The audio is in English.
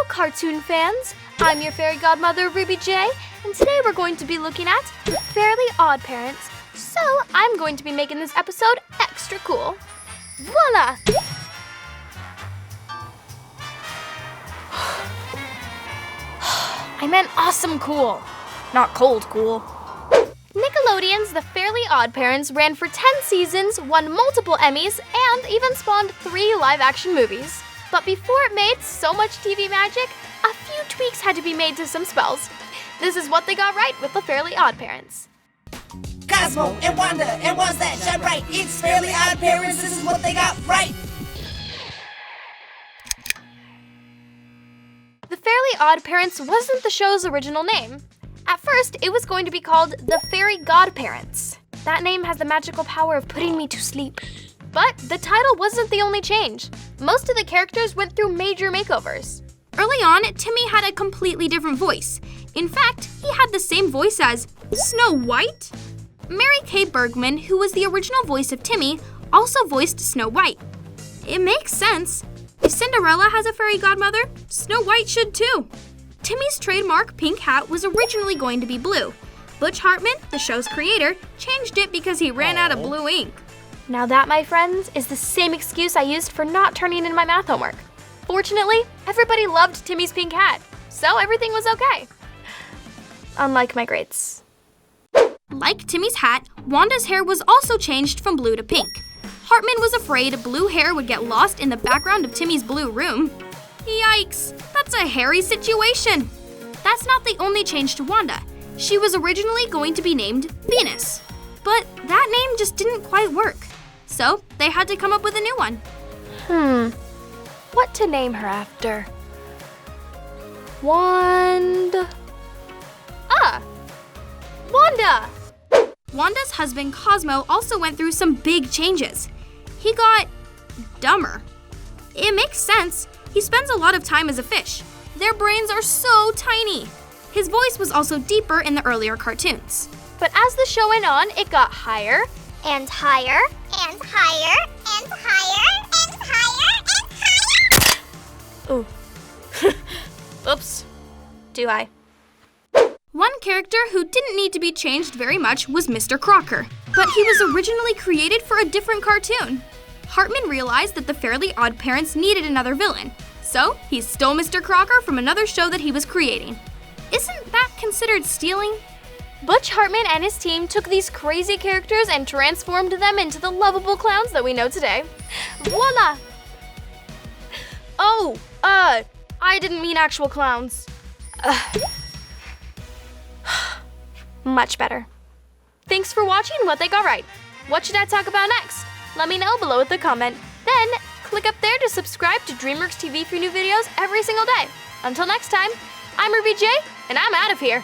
cartoon fans! I'm your fairy godmother, Ruby J, and today we're going to be looking at the Fairly OddParents. So I'm going to be making this episode extra cool. Voila! I meant awesome cool, not cold cool. Nickelodeon's The Fairly OddParents ran for 10 seasons, won multiple Emmys, and even spawned 3 live-action movies. But before it made so much TV magic, a few tweaks had to be made to some spells. This is what they got right with The Fairly OddParents. Cosmo and Wanda and ones that shine bright. It's Fairly OddParents, this is what they got right. The Fairly OddParents wasn't the show's original name. At first, it was going to be called The Fairy Godparents. That name has the magical power of putting me to sleep. But the title wasn't the only change. Most of the characters went through major makeovers. Early on, Timmy had a completely different voice. In fact, he had the same voice as Snow White. Mary Kay Bergman, who was the original voice of Timmy, also voiced Snow White. It makes sense. If Cinderella has a fairy godmother, Snow White should too. Timmy's trademark pink hat was originally going to be blue. Butch Hartman, the show's creator, changed it because he ran out of blue ink. Now that, my friends, is the same excuse I used for not turning in my math homework. Fortunately, everybody loved Timmy's pink hat, so everything was okay. Unlike my grades. Like Timmy's hat, Wanda's hair was also changed from blue to pink. Hartman was afraid blue hair would get lost in the background of Timmy's blue room. Yikes, that's a hairy situation. That's not the only change to Wanda. She was originally going to be named Venus, but that name just didn't quite work. So they had to come up with a new one. What to name her after? Wanda. Wanda's husband Cosmo also went through some big changes. He got dumber. It makes sense. He spends a lot of time as a fish. Their brains are so tiny. His voice was also deeper in the earlier cartoons. But as the show went on, it got higher and higher and higher and higher and higher and higher. Ooh. Oops. Too high. One character who didn't need to be changed very much was Mr. Crocker, but he was originally created for a different cartoon. Hartman realized that the Fairly OddParents needed another villain, so he stole Mr. Crocker from another show that he was creating. Isn't that considered stealing? Butch Hartman and his team took these crazy characters and transformed them into the lovable clowns that we know today. Voila! Oh, I didn't mean actual clowns. Much better. Thanks for watching What They Got Right. What should I talk about next? Let me know below with a comment. Then, click up there to subscribe to DreamWorks TV for new videos every single day. Until next time, I'm Ruby J, and I'm out of here.